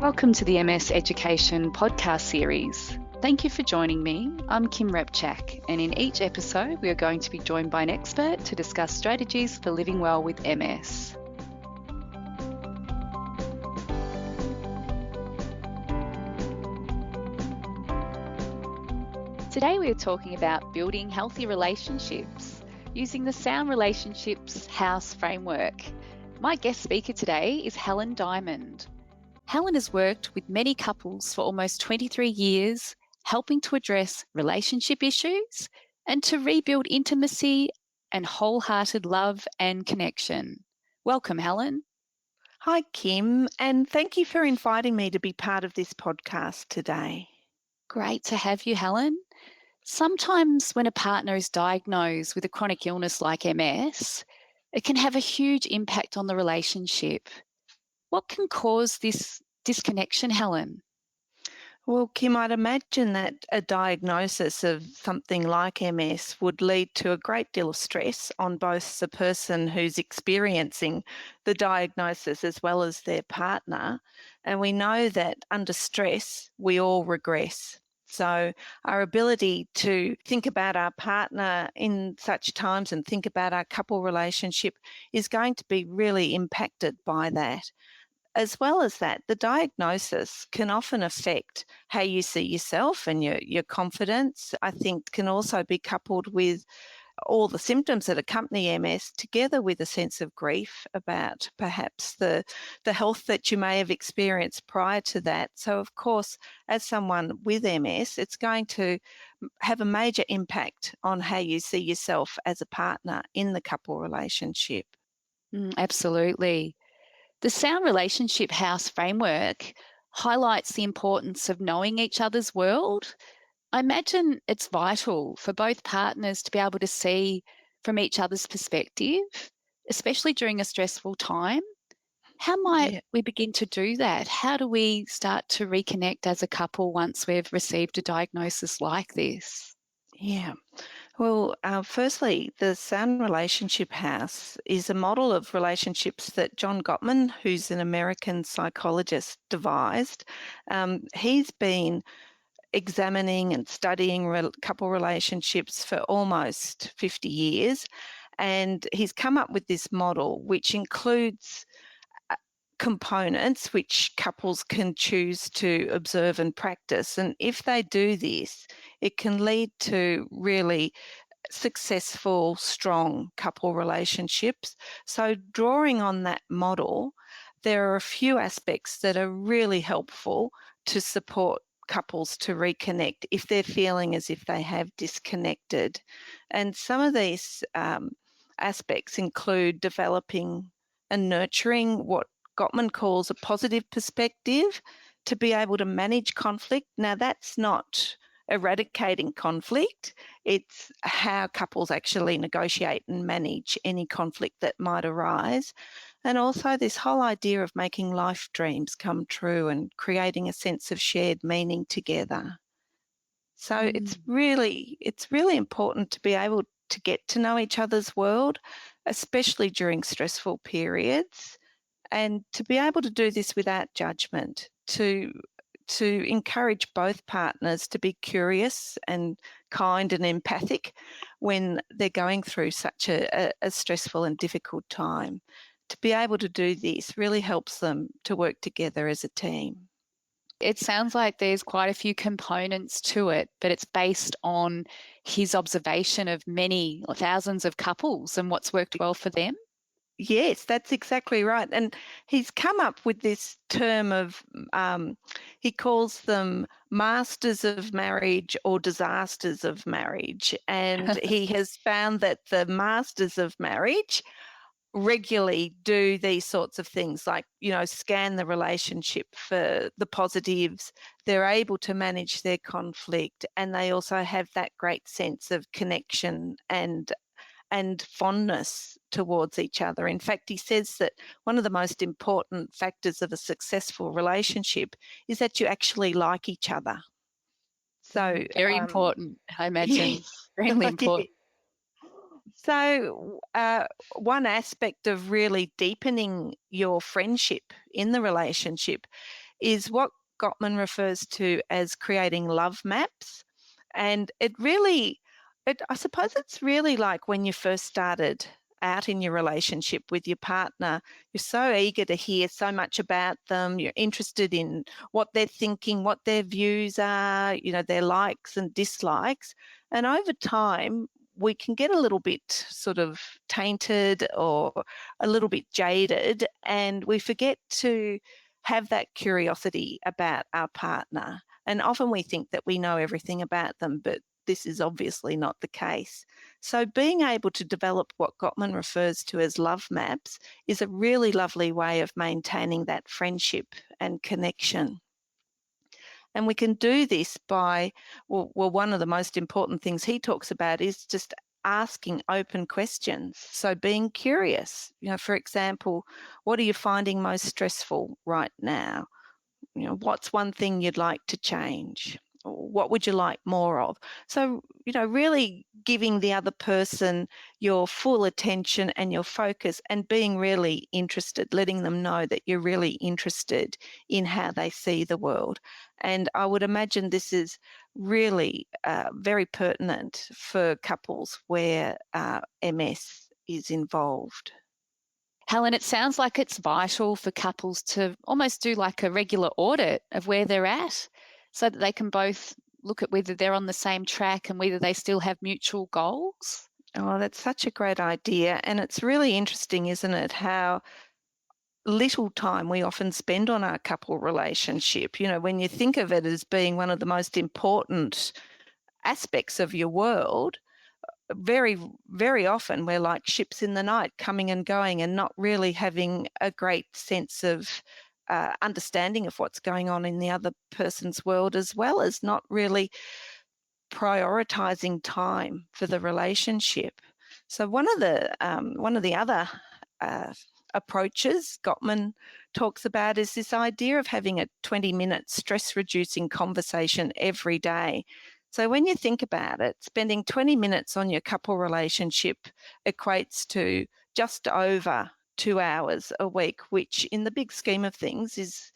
Welcome to the MS Education podcast series. Thank you for joining me. I'm Kim Repchak, and in each episode, we are going to be joined by an expert to discuss strategies for living well with MS. Today, we are talking about building healthy relationships using the Sound Relationships House framework. My guest speaker today is Helen Diamond. Helen has worked with many couples for almost 23 years, helping to address relationship issues and to rebuild intimacy and wholehearted love and connection. Welcome, Helen. Hi, Kim, and thank you for inviting me to be part of this podcast today. Great to have you, Helen. Sometimes when a partner is diagnosed with a chronic illness like MS, it can have a huge impact on the relationship. What can cause this disconnection, Helen? Well, Kim, I'd imagine that a diagnosis of something like MS would lead to a great deal of stress on both the person who's experiencing the diagnosis as well as their partner. And we know that under stress, we all regress. So our ability to think about our partner in such times and think about our couple relationship is going to be really impacted by that. As well as that, the diagnosis can often affect how you see yourself and your confidence. I think can also be coupled with all the symptoms that accompany MS, together with a sense of grief about perhaps the health that you may have experienced prior to that. So, of course, as someone with MS, it's going to have a major impact on how you see yourself as a partner in the couple relationship. Absolutely. The Sound Relationship House framework highlights the importance of knowing each other's world. I imagine it's vital for both partners to be able to see from each other's perspective, especially during a stressful time. How might we begin to do that? How do we start to reconnect as a couple once we've received a diagnosis like this? Yeah. Well, firstly, the Sound Relationship House is a model of relationships that John Gottman, who's an American psychologist, devised. He's been examining and studying couple relationships for almost 50 years, and he's come up with this model which includes components which couples can choose to observe and practice. And if they do this, it can lead to really successful, strong couple relationships. So drawing on that model, there are a few aspects that are really helpful to support couples to reconnect if they're feeling as if they have disconnected. And some of these aspects include developing and nurturing what Gottman calls a positive perspective to be able to manage conflict. Now, that's not eradicating conflict. It's how couples actually negotiate and manage any conflict that might arise. And also this whole idea of making life dreams come true and creating a sense of shared meaning together. So it's really important to be able to get to know each other's world, especially during stressful periods, and to be able to do this without judgment, to encourage both partners to be curious and kind and empathic when they're going through such a stressful and difficult time. To be able to do this really helps them to work together as a team. It sounds like there's quite a few components to it, but it's based on his observation of many thousands of couples and what's worked well for them. Yes, that's exactly right. And he's come up with this term of, he calls them masters of marriage or disasters of marriage. And he has found that the masters of marriage regularly do these sorts of things, like, scan the relationship for the positives. They're able to manage their conflict, and they also have that great sense of connection and fondness towards each other. In fact, he says that one of the most important factors of a successful relationship is that you actually like each other. So very important, I imagine. Yes. Extremely important. So one aspect of really deepening your friendship in the relationship is what Gottman refers to as creating love maps. And I suppose it's really like when you first started out in your relationship with your partner. You're so eager to hear so much about them. You're interested in what they're thinking, what their views are, their likes and dislikes. And over time, we can get a little bit sort of tainted or a little bit jaded, and we forget to have that curiosity about our partner. And often we think that we know everything about them, but this is obviously not the case. So being able to develop what Gottman refers to as love maps is a really lovely way of maintaining that friendship and connection. And we can do this by, one of the most important things he talks about is just asking open questions. So being curious, for example, what are you finding most stressful right now? What's one thing you'd like to change? What would you like more of? So, really giving the other person your full attention and your focus and being really interested, letting them know that you're really interested in how they see the world. And I would imagine this is really very pertinent for couples where MS is involved. Helen, it sounds like it's vital for couples to almost do like a regular audit of where they're at so that they can both look at whether they're on the same track and whether they still have mutual goals. Oh, that's such a great idea. And it's really interesting, isn't it, how little time we often spend on our couple relationship. When you think of it as being one of the most important aspects of your world, very, very often we're like ships in the night, coming and going and not really having a great sense of understanding of what's going on in the other person's world, as well as not really prioritizing time for the relationship. So one of the other approaches Gottman talks about is this idea of having a 20-minute stress-reducing conversation every day. So when you think about it, spending 20 minutes on your couple relationship equates to just over 2 hours a week, which in the big scheme of things is,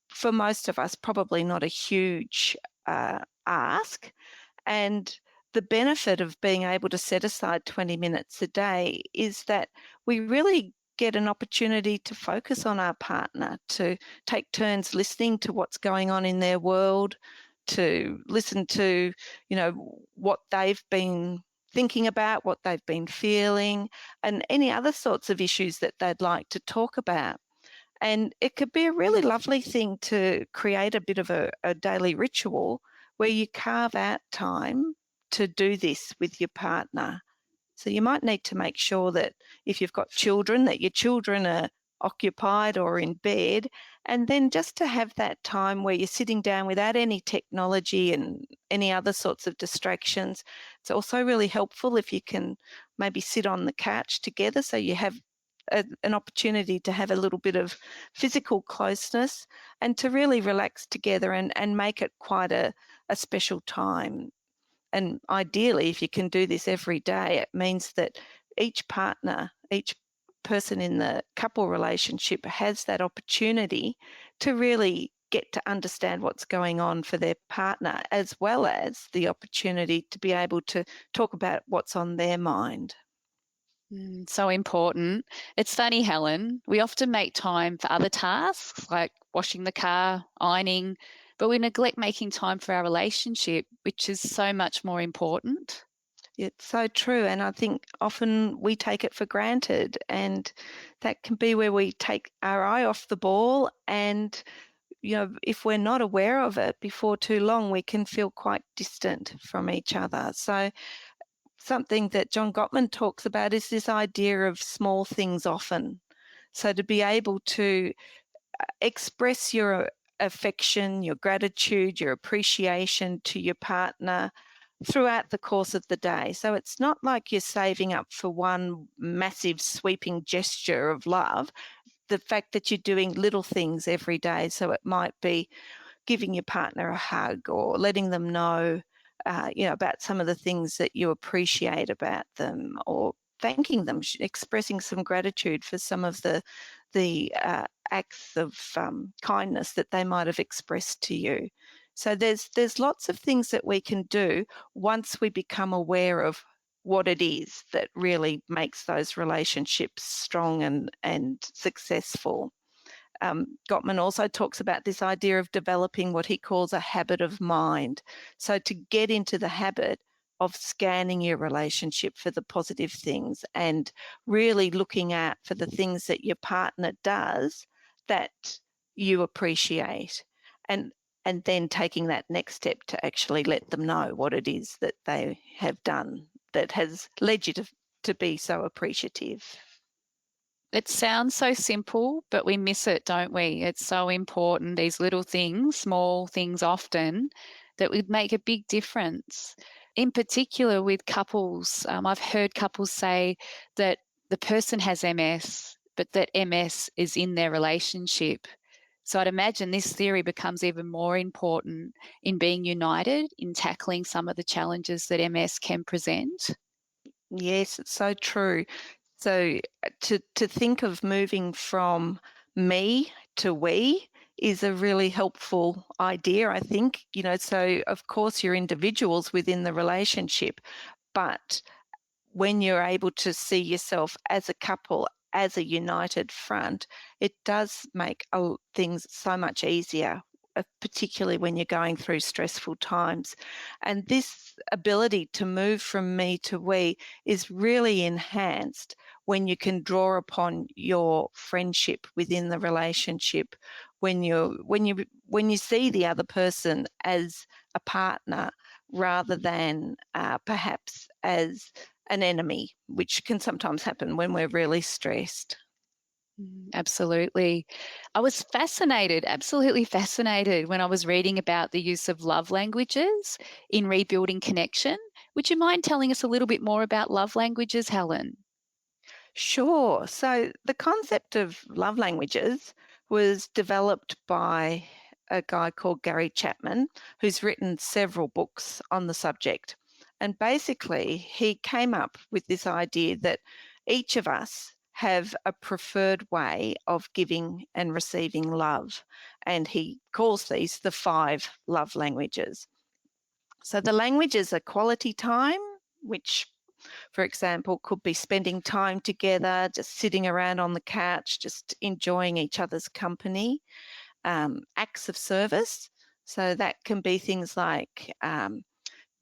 for most of us, probably not a huge ask. And the benefit of being able to set aside 20 minutes a day is that we really get an opportunity to focus on our partner, to take turns listening to what's going on in their world, to listen to, what they've been thinking about, what they've been feeling, and any other sorts of issues that they'd like to talk about. And it could be a really lovely thing to create a bit of a daily ritual where you carve out time to do this with your partner. So you might need to make sure that if you've got children, that your children are occupied or in bed, and then just to have that time where you're sitting down without any technology and any other sorts of distractions. It's also really helpful if you can maybe sit on the couch together so you have an opportunity to have a little bit of physical closeness and to really relax together and make it quite a special time. And ideally, if you can do this every day, it means that each partner, each person in the couple relationship has that opportunity to really get to understand what's going on for their partner, as well as the opportunity to be able to talk about what's on their mind. So important. It's funny, Helen, we often make time for other tasks like washing the car, ironing, but we neglect making time for our relationship, which is so much more important. It's so true. And I think often we take it for granted, and that can be where we take our eye off the ball. And, if we're not aware of it before too long, we can feel quite distant from each other. So something that John Gottman talks about is this idea of small things often. So to be able to express your affection, your gratitude, your appreciation to your partner throughout the course of the day. So it's not like you're saving up for one massive sweeping gesture of love. The fact that you're doing little things every day. So it might be giving your partner a hug or letting them know, about some of the things that you appreciate about them, or thanking them, expressing some gratitude for some of the acts of kindness that they might have expressed to you. So there's lots of things that we can do once we become aware of what it is that really makes those relationships strong and successful. Gottman also talks about this idea of developing what he calls a habit of mind. So to get into the habit of scanning your relationship for the positive things and really looking out for the things that your partner does that you appreciate, and then taking that next step to actually let them know what it is that they have done that has led you to be so appreciative. It sounds so simple, but we miss it, don't we? It's so important, these little things, small things often, that would make a big difference. In particular, with couples, I've heard couples say that the person has MS, but that MS is in their relationship. So I'd imagine this theory becomes even more important in being united, in tackling some of the challenges that MS can present. Yes, it's so true. So to think of moving from me to we is a really helpful idea, I think. So of course you're individuals within the relationship, but when you're able to see yourself as a couple, as a united front, it does make things so much easier, particularly when you're going through stressful times. And this ability to move from me to we is really enhanced when you can draw upon your friendship within the relationship, when you see the other person as a partner rather than perhaps as an enemy, which can sometimes happen when we're really stressed. Absolutely. I was fascinated, absolutely fascinated, when I was reading about the use of love languages in rebuilding connection. Would you mind telling us a little bit more about love languages, Helen? Sure. So the concept of love languages was developed by a guy called Gary Chapman, who's written several books on the subject. And basically, he came up with this idea that each of us have a preferred way of giving and receiving love. And he calls these the 5 love languages. So the languages are quality time, which, for example, could be spending time together, just sitting around on the couch, just enjoying each other's company. Acts of service. So that can be things like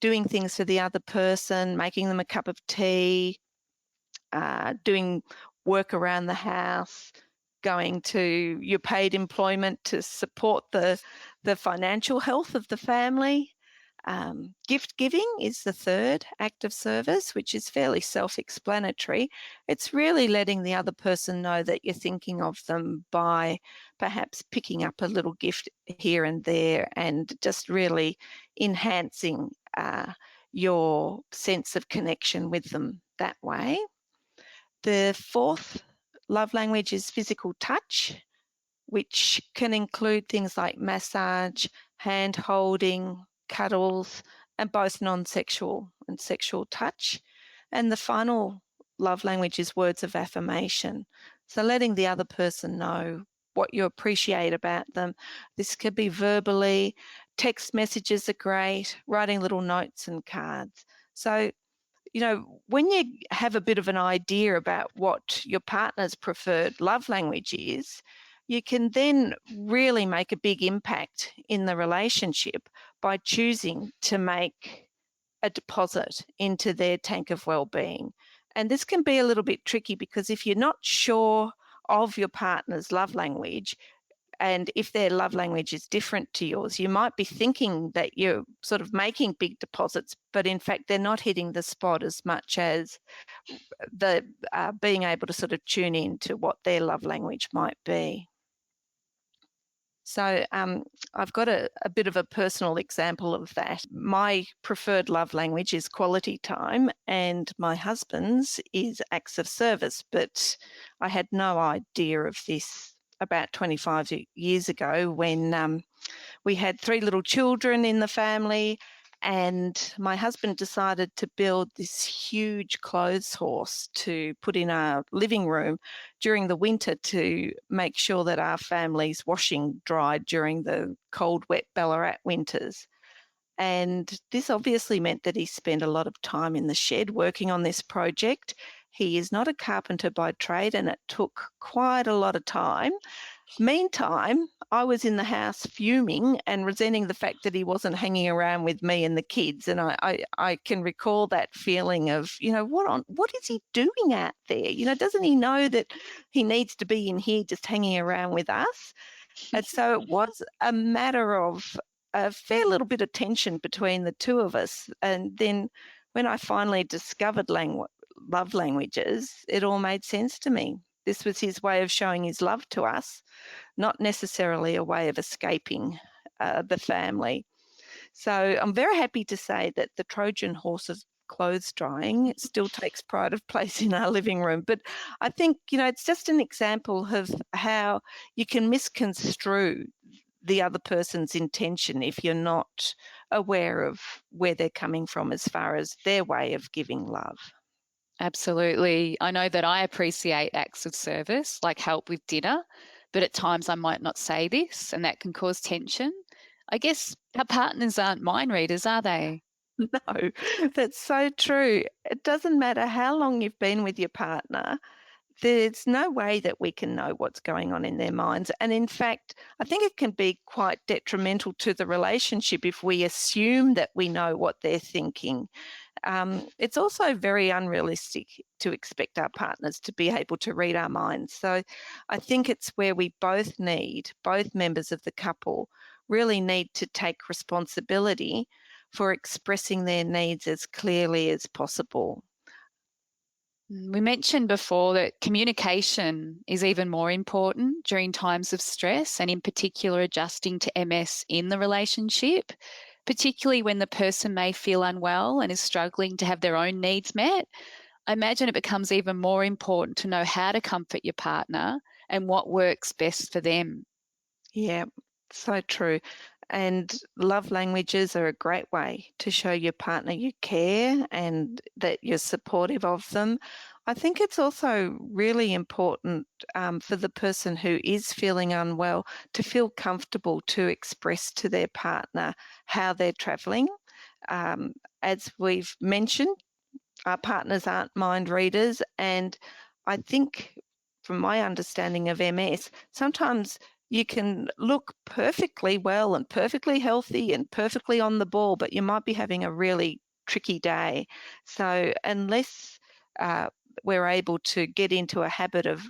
doing things for the other person, making them a cup of tea, doing work around the house, going to your paid employment to support the financial health of the family. Gift giving is the third act of service, which is fairly self-explanatory. It's really letting the other person know that you're thinking of them by perhaps picking up a little gift here and there and just really enhancing your sense of connection with them that way. The fourth love language is physical touch, which can include things like massage, hand holding, cuddles, and both non-sexual and sexual touch. And the final love language is words of affirmation. So letting the other person know what you appreciate about them. This could be verbally, text messages are great, writing little notes and cards. So when you have a bit of an idea about what your partner's preferred love language is, you can then really make a big impact in the relationship by choosing to make a deposit into their tank of well-being. And this can be a little bit tricky because if you're not sure of your partner's love language, and if their love language is different to yours, you might be thinking that you're sort of making big deposits, but in fact, they're not hitting the spot as much as the being able to sort of tune in to what their love language might be. So I've got a bit of a personal example of that. My preferred love language is quality time, and my husband's is acts of service, but I had no idea of this about 25 years ago when we had 3 little children in the family, And my husband decided to build this huge clothes horse to put in our living room during the winter to make sure that our family's washing dried during the cold, wet Ballarat winters. And this obviously meant that he spent a lot of time in the shed working on this project. He is not a carpenter by trade, and it took quite a lot of time. Meantime, I was in the house fuming and resenting the fact that he wasn't hanging around with me and the kids. And I can recall that feeling of, what is he doing out there? Doesn't he know that he needs to be in here just hanging around with us? And so it was a matter of a fair little bit of tension between the two of us. And then when I finally discovered love languages, it all made sense to me. This was his way of showing his love to us, not necessarily a way of escaping the family. So I'm very happy to say that the Trojan horse of clothes drying still takes pride of place in our living room. But I think, it's just an example of how you can misconstrue the other person's intention if you're not aware of where they're coming from as far as their way of giving love. Absolutely. I know that I appreciate acts of service, like help with dinner, but at times I might not say this, and that can cause tension. I guess our partners aren't mind readers, are they? No, that's so true. It doesn't matter how long you've been with your partner, there's no way that we can know what's going on in their minds. And in fact, I think it can be quite detrimental to the relationship if we assume that we know what they're thinking. It's also very unrealistic to expect our partners to be able to read our minds. So I think it's where both members of the couple really need to take responsibility for expressing their needs as clearly as possible. We mentioned before that communication is even more important during times of stress, and in particular, adjusting to MS in the relationship, particularly when the person may feel unwell and is struggling to have their own needs met. I imagine it becomes even more important to know how to comfort your partner and what works best for them. Yeah, so true. And love languages are a great way to show your partner you care and that you're supportive of them. I think it's also really important for the person who is feeling unwell to feel comfortable to express to their partner how they're travelling. As we've mentioned, our partners aren't mind readers, and I think from my understanding of MS, sometimes you can look perfectly well and perfectly healthy and perfectly on the ball, but you might be having a really tricky day. So unless uh, we're able to get into a habit of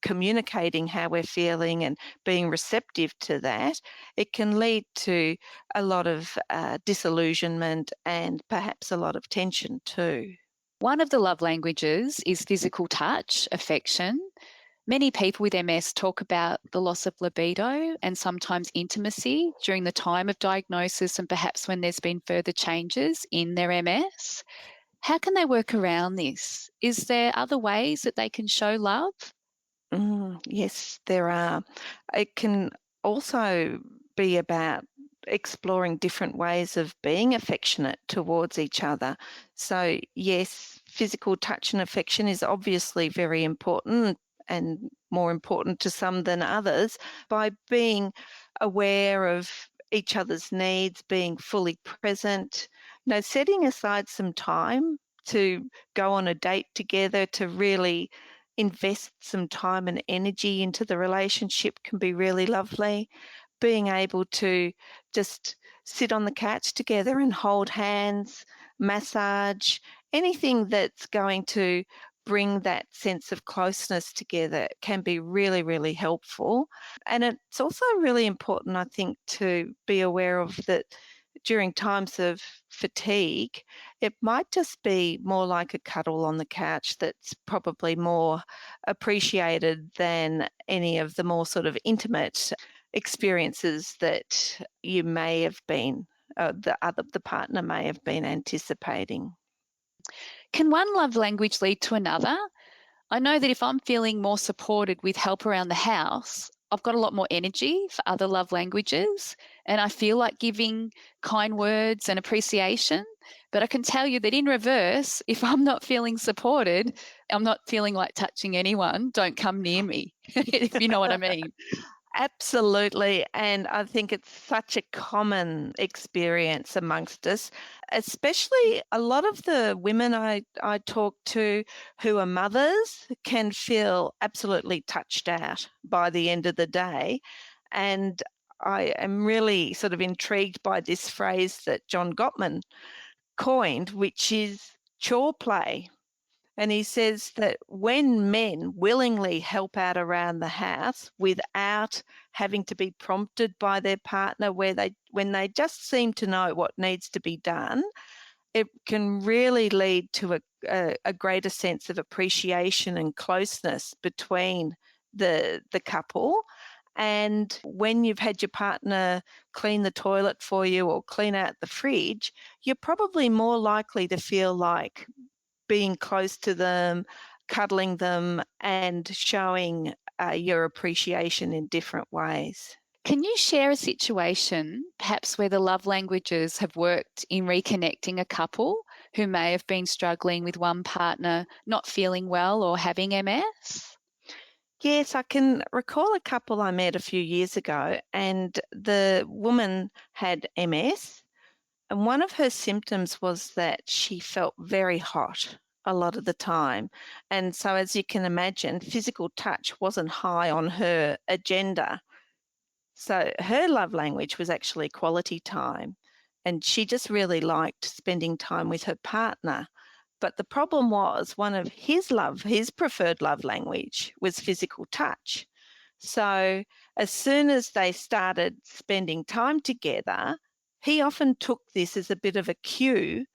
communicating how we're feeling and being receptive to that, it can lead to a lot of disillusionment and perhaps a lot of tension too. One of the love languages is physical touch, affection. Many people with MS talk about the loss of libido and sometimes intimacy during the time of diagnosis and perhaps when there's been further changes in their MS. How can they work around this? Is there other ways that they can show love? Yes, there are. It can also be about exploring different ways of being affectionate towards each other. So, yes, physical touch and affection is obviously very important and more important to some than others. By being aware of each other's needs, being fully present, setting aside some time to go on a date together to really invest some time and energy into the relationship can be really lovely. Being able to just sit on the couch together and hold hands, massage, anything that's going to bring that sense of closeness together can be really, really helpful. And it's also really important, I think, to be aware of that during times of fatigue, it might just be more like a cuddle on the couch that's probably more appreciated than any of the more sort of intimate experiences that you may have been, the partner may have been anticipating. Can one love language lead to another? I know that if I'm feeling more supported with help around the house, I've got a lot more energy for other love languages. and I feel like giving kind words and appreciation. But I can tell you that in reverse, if I'm not feeling supported, I'm not feeling like touching anyone, don't come near me, if you know what I mean. Absolutely. And I think it's such a common experience amongst us, especially a lot of the women I talk to who are mothers can feel absolutely touched out by the end of the day. And I am really sort of intrigued by this phrase that John Gottman coined, which is chore play. And he says that when men willingly help out around the house without having to be prompted by their partner, when they just seem to know what needs to be done, it can really lead to a greater sense of appreciation and closeness between the couple. And when you've had your partner clean the toilet for you or clean out the fridge, you're probably more likely to feel like being close to them, cuddling them, and showing your appreciation in different ways. Can you share a situation, perhaps where the love languages have worked in reconnecting a couple who may have been struggling with one partner not feeling well or having MS? Yes, I can recall a couple I met a few years ago, and the woman had MS. And one of her symptoms was that she felt very hot a lot of the time. And so, as you can imagine, physical touch wasn't high on her agenda. So, her love language was actually quality time. And she just really liked spending time with her partner. But the problem was one of his preferred love language was physical touch. So as soon as they started spending time together, he often took this as a bit of a cue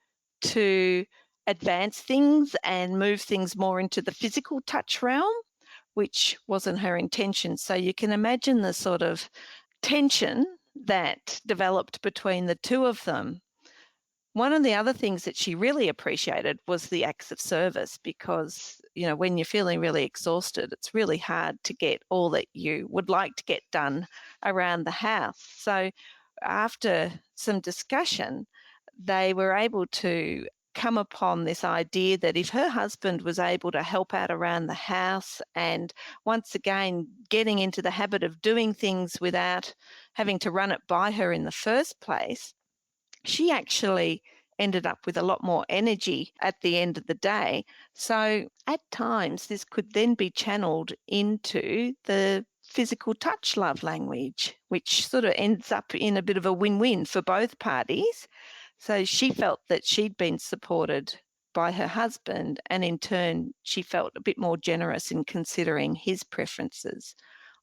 to advance things and move things more into the physical touch realm, which wasn't her intention. So you can imagine the sort of tension that developed between the two of them. One of the other things that she really appreciated was the acts of service because, when you're feeling really exhausted, it's really hard to get all that you would like to get done around the house. So after some discussion, they were able to come upon this idea that if her husband was able to help out around the house and once again getting into the habit of doing things without having to run it by her in the first place, she actually ended up with a lot more energy at the end of the day. So at times, this could then be channeled into the physical touch love language, which sort of ends up in a bit of a win-win for both parties. So she felt that she'd been supported by her husband, and in turn, she felt a bit more generous in considering his preferences.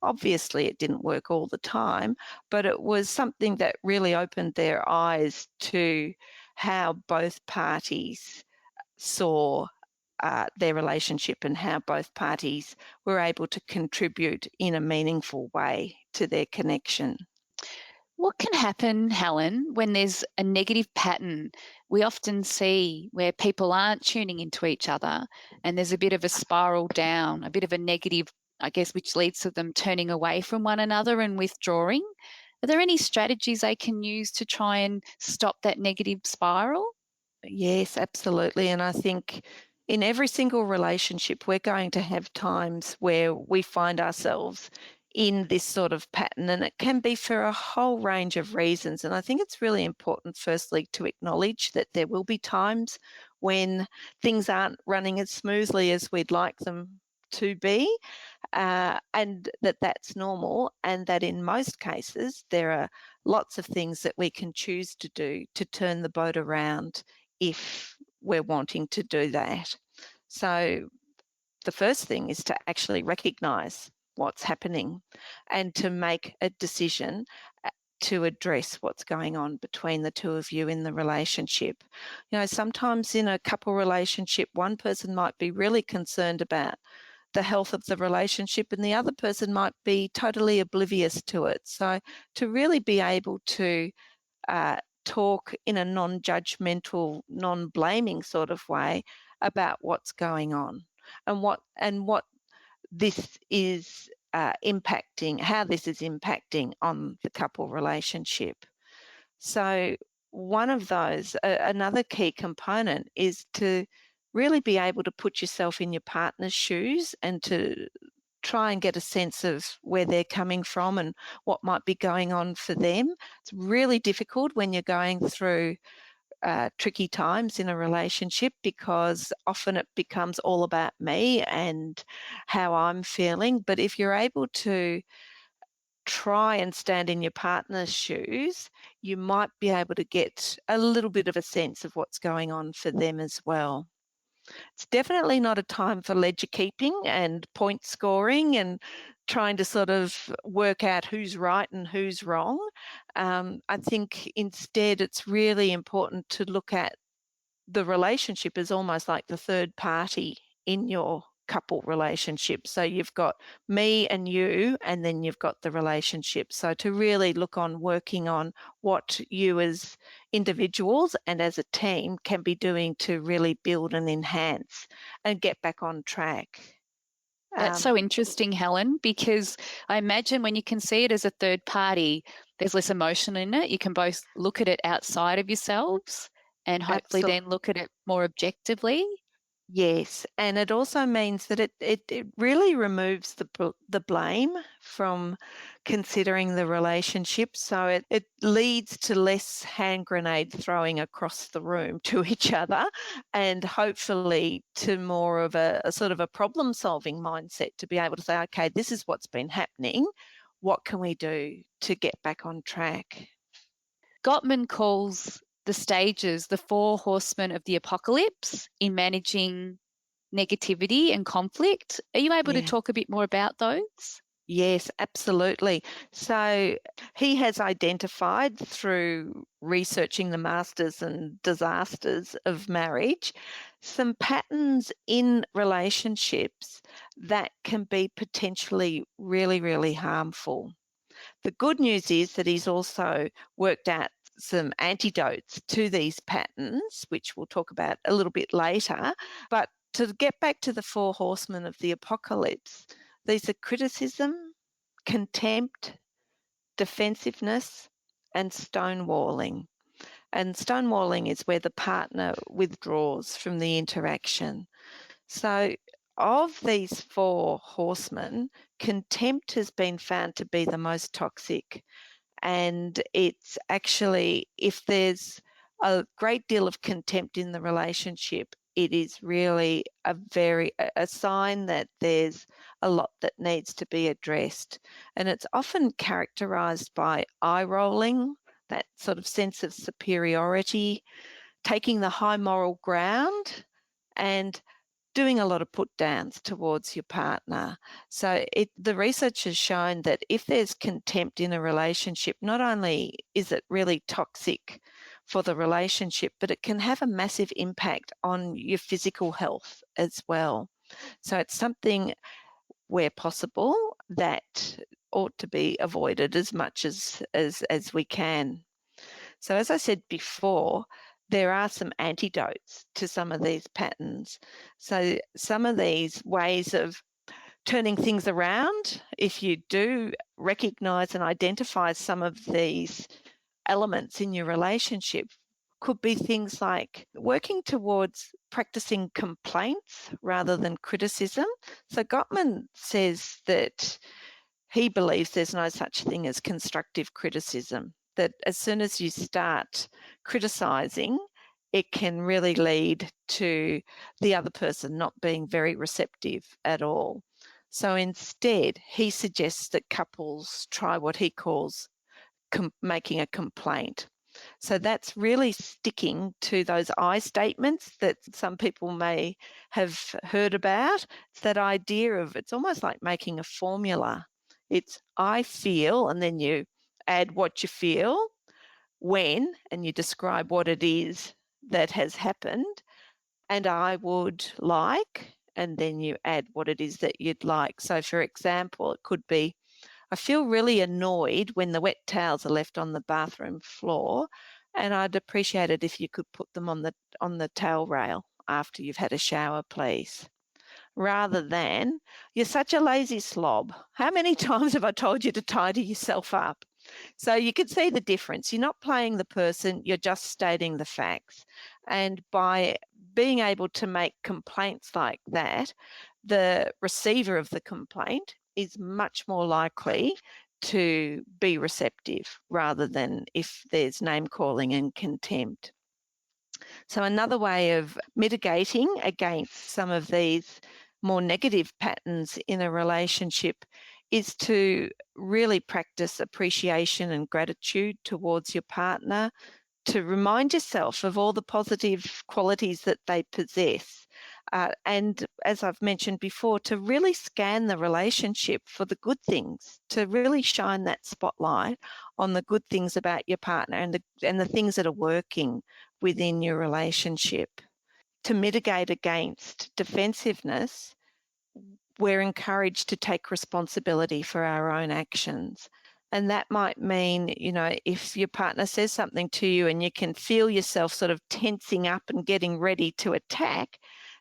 Obviously, it didn't work all the time, but it was something that really opened their eyes to how both parties saw their relationship and how both parties were able to contribute in a meaningful way to their connection. What can happen, Helen, when there's a negative pattern? We often see where people aren't tuning into each other and there's a bit of a spiral down, a bit of a negative, I guess, which leads to them turning away from one another and withdrawing. Are there any strategies they can use to try and stop that negative spiral? Yes, absolutely. And I think in every single relationship, we're going to have times where we find ourselves in this sort of pattern, and it can be for a whole range of reasons. And I think it's really important, firstly, to acknowledge that there will be times when things aren't running as smoothly as we'd like them to be, and that's normal, and that in most cases, there are lots of things that we can choose to do to turn the boat around if we're wanting to do that. So the first thing is to actually recognise what's happening and to make a decision to address what's going on between the two of you in the relationship. Sometimes in a couple relationship, one person might be really concerned about the health of the relationship and the other person might be totally oblivious to it. So to really be able to talk in a non-judgmental, non-blaming sort of way about what's going on and what this is how this is impacting on the couple relationship. So one of those, another key component is to really be able to put yourself in your partner's shoes and to try and get a sense of where they're coming from and what might be going on for them. It's really difficult when you're going through tricky times in a relationship because often it becomes all about me and how I'm feeling. But if you're able to try and stand in your partner's shoes, you might be able to get a little bit of a sense of what's going on for them as well. It's definitely not a time for ledger keeping and point scoring and trying to sort of work out who's right and who's wrong. I think instead it's really important to look at the relationship as almost like the third party in your couple relationship. So you've got me and you, and then you've got the relationship. So to really look on working on what you as individuals and as a team can be doing to really build and enhance and get back on track. That's Um, so interesting, Helen, because I imagine when you can see it as a third party, there's less emotion in it. You can both look at it outside of yourselves and hopefully Absolutely. then look at it more objectively. Yes, and it also means that it really removes the blame from considering the relationship. So it leads to less hand grenade throwing across the room to each other and hopefully to more of a sort of a problem solving mindset to be able to say, okay, this is what's been happening. What can we do to get back on track? Gottman calls the stages the four horsemen of the apocalypse in managing negativity and conflict. Are you able to Yeah. talk a bit more about those? Yes, absolutely. So he has identified through researching the masters and disasters of marriage some patterns in relationships that can be potentially really, really harmful. The good news is that he's also worked out some antidotes to these patterns, which we'll talk about a little bit later. But to get back to the four horsemen of the apocalypse, these are criticism, contempt, defensiveness, and stonewalling. And stonewalling is where the partner withdraws from the interaction. So, of these four horsemen, contempt has been found to be the most toxic. And it's actually, if there's a great deal of contempt in the relationship, it is really a sign that there's a lot that needs to be addressed. And it's often characterized by eye rolling, that sort of sense of superiority, taking the high moral ground, and doing a lot of put downs towards your partner. So the research has shown that if there's contempt in a relationship, not only is it really toxic for the relationship, but it can have a massive impact on your physical health as well. So it's something where possible that ought to be avoided as much as we can. So, as I said before, there are some antidotes to some of these patterns. So, some of these ways of turning things around, if you do recognize and identify some of these elements in your relationship, could be things like working towards practicing complaints rather than criticism. So, Gottman says that he believes there's no such thing as constructive criticism, that as soon as you start criticizing, it can really lead to the other person not being very receptive at all. So instead, he suggests that couples try what he calls making a complaint. So that's really sticking to those I statements that some people may have heard about. It's that idea of it's almost like making a formula. It's I feel, and then you add what you feel, when, and you describe what it is that has happened, and I would like, and then you add what it is that you'd like. So, for example, it could be I feel really annoyed when the wet towels are left on the bathroom floor, and I'd appreciate it if you could put them on the towel rail after you've had a shower, please. rather than, "You're such a lazy slob. How many times have I told you to tidy yourself up?" So you can see the difference. You're not playing the person, you're just stating the facts. And by being able to make complaints like that, the receiver of the complaint is much more likely to be receptive rather than if there's name calling and contempt. So, another way of mitigating against some of these more negative patterns in a relationship is to really practice appreciation and gratitude towards your partner, to remind yourself of all the positive qualities that they possess. And as I've mentioned before, to really scan the relationship for the good things, to really shine that spotlight on the good things about your partner and the things that are working within your relationship. To mitigate against defensiveness, we're encouraged to take responsibility for our own actions. And that might mean, if your partner says something to you and you can feel yourself sort of tensing up and getting ready to attack,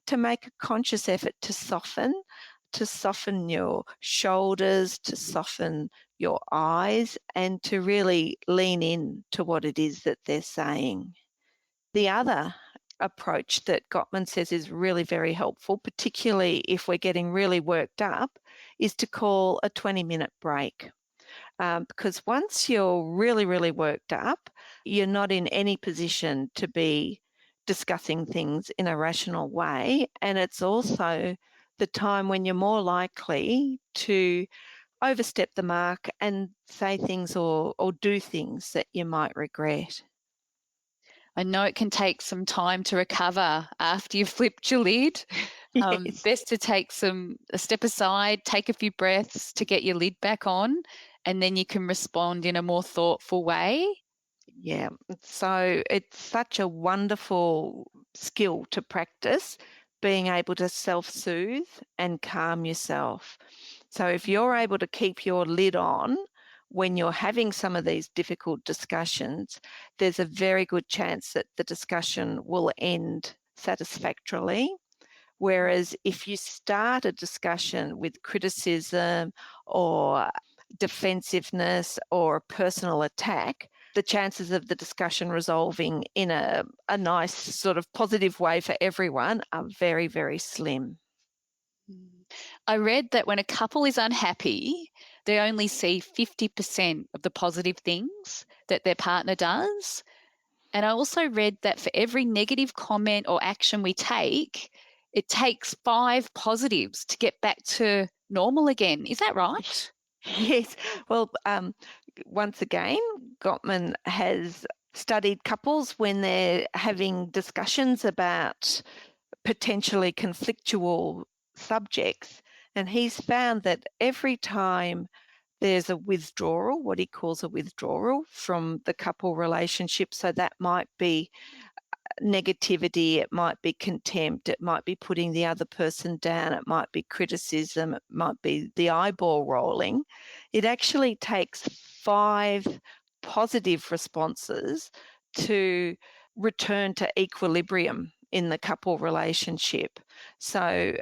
to make a conscious effort to soften your shoulders, to soften your eyes, and to really lean in to what it is that they're saying. The other approach that Gottman says is really very helpful, particularly if we're getting really worked up, is to call a 20-minute break. Because once you're really, really worked up, you're not in any position to be discussing things in a rational way. And it's also the time when you're more likely to overstep the mark and say things or do things that you might regret. I know it can take some time to recover after you've flipped your lid. Yes. Best to take a step aside, take a few breaths to get your lid back on, and then you can respond in a more thoughtful way. Yeah. So it's such a wonderful skill to practice, being able to self soothe and calm yourself. So if you're able to keep your lid on when you're having some of these difficult discussions, there's a very good chance that the discussion will end satisfactorily. Whereas if you start a discussion with criticism or defensiveness or a personal attack, the chances of the discussion resolving in a nice sort of positive way for everyone are very, very slim. Mm. I read that when a couple is unhappy, they only see 50% of the positive things that their partner does. And I also read that for every negative comment or action we take, it takes 5 positives to get back to normal again. Is that right? Yes. Well, once again, Gottman has studied couples when they're having discussions about potentially conflictual subjects. And he's found that every time there's a withdrawal, what he calls a withdrawal from the couple relationship, so that might be negativity, it might be contempt, it might be putting the other person down, it might be criticism, it might be the eyeball rolling. It actually takes 5 positive responses to return to equilibrium in the couple relationship. So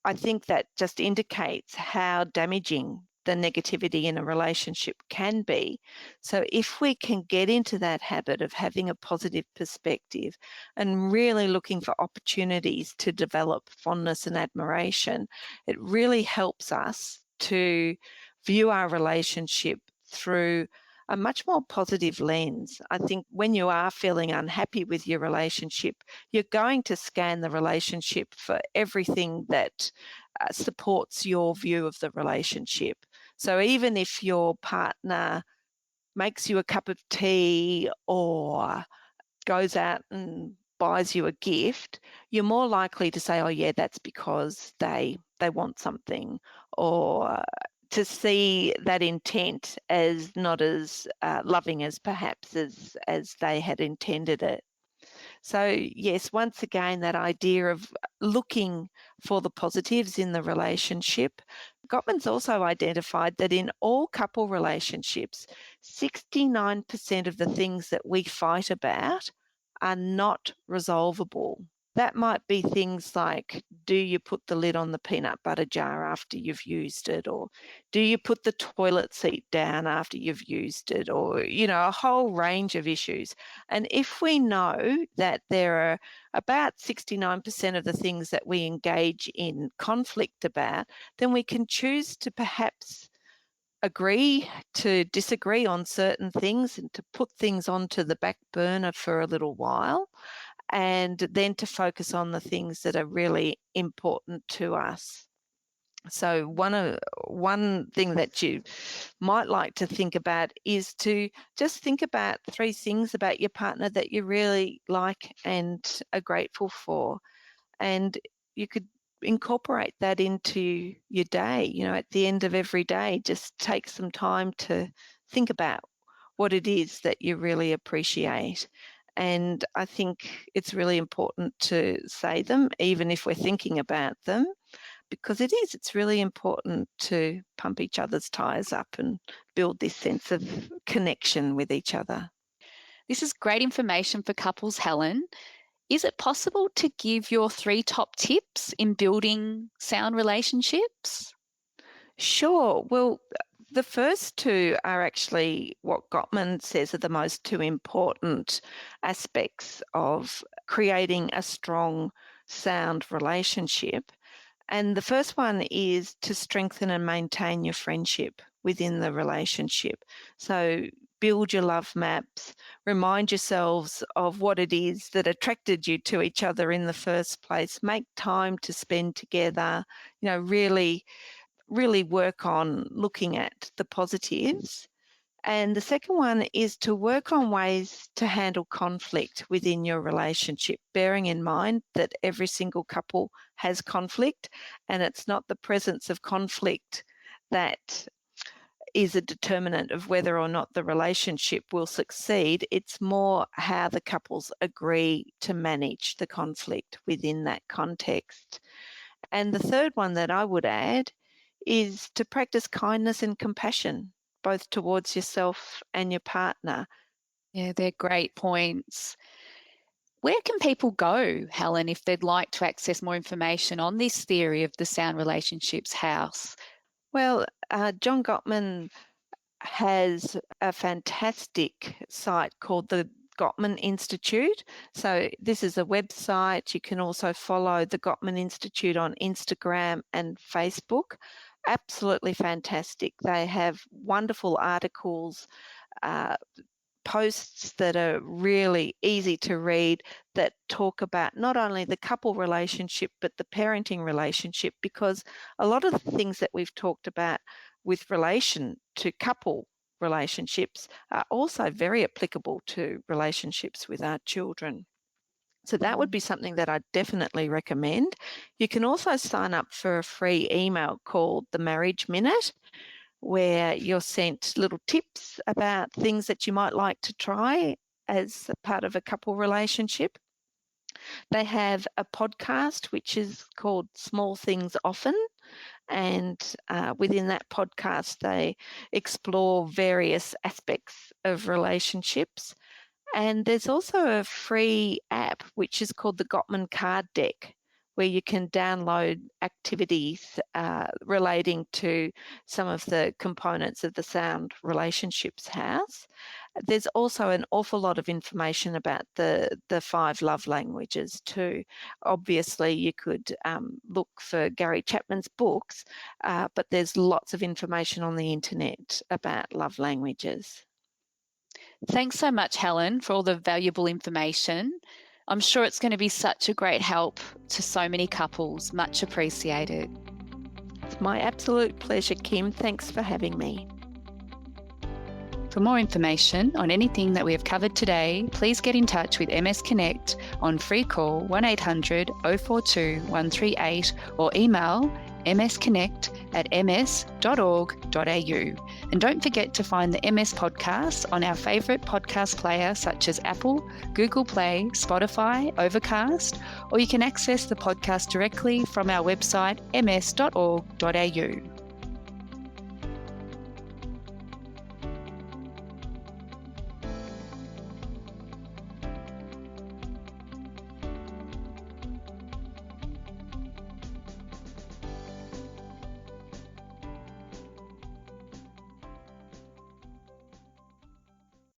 I think that just indicates how damaging the negativity in a relationship can be. So if we can get into that habit of having a positive perspective and really looking for opportunities to develop fondness and admiration, it really helps us to view our relationship through a much more positive lens. I think when you are feeling unhappy with your relationship, you're going to scan the relationship for everything that supports your view of the relationship. So even if your partner makes you a cup of tea or goes out and buys you a gift, you're more likely to say, "Oh yeah, that's because they want something," or to see that intent as not as loving as perhaps as they had intended it. So yes, once again, that idea of looking for the positives in the relationship. Gottman's also identified that in all couple relationships, 69% of the things that we fight about are not resolvable. That might be things like do you put the lid on the peanut butter jar after you've used it? Or do you put the toilet seat down after you've used it? Or, a whole range of issues. And if we know that there are about 69% of the things that we engage in conflict about, then we can choose to perhaps agree to disagree on certain things and to put things onto the back burner for a little while, and then to focus on the things that are really important to us. So one thing that you might like to think about is to just think about 3 things about your partner that you really like and are grateful for. And you could incorporate that into your day. At the end of every day, just take some time to think about what it is that you really appreciate. And I think it's really important to say them, even if we're thinking about them, because it's really important to pump each other's tires up and build this sense of connection with each other. This is great information for couples, Helen. Is it possible to give your 3 top tips in building sound relationships? Sure. Well, the first 2 are actually what Gottman says are the most 2 important aspects of creating a strong, sound relationship. And the first one is to strengthen and maintain your friendship within the relationship. So build your love maps, remind yourselves of what it is that attracted you to each other in the first place, make time to spend together, really work on looking at the positives. And the second one is to work on ways to handle conflict within your relationship, bearing in mind that every single couple has conflict, and it's not the presence of conflict that is a determinant of whether or not the relationship will succeed. It's more how the couples agree to manage the conflict within that context. And the third one that I would add is to practice kindness and compassion, both towards yourself and your partner. Yeah, they're great points. Where can people go, Helen, if they'd like to access more information on this theory of the Sound Relationships House? Well, John Gottman has a fantastic site called the Gottman Institute. So this is a website. You can also follow the Gottman Institute on Instagram and Facebook. Absolutely fantastic. They have wonderful articles, posts that are really easy to read, that talk about not only the couple relationship but the parenting relationship, because a lot of the things that we've talked about with relation to couple relationships are also very applicable to relationships with our children. So that would be something that I definitely recommend. You can also sign up for a free email called the Marriage Minute, where you're sent little tips about things that you might like to try as a part of a couple relationship. They have a podcast which is called Small Things Often, and within that podcast they explore various aspects of relationships. And there's also a free app which is called the Gottman Card Deck, where you can download activities relating to some of the components of the Sound Relationships House. There's also an awful lot of information about the 5 love languages too. Obviously, you could look for Gary Chapman's books, but there's lots of information on the internet about love languages. Thanks so much, Helen, for all the valuable information. I'm sure it's going to be such a great help to so many couples. Much appreciated. It's my absolute pleasure, Kim. Thanks for having me. For more information on anything that we have covered today, please get in touch with MS Connect on free call 1800 042 138 or email msconnect@ms.org.au. And don't forget to find the MS podcast on our favourite podcast player such as Apple, Google Play, Spotify, Overcast, or you can access the podcast directly from our website ms.org.au.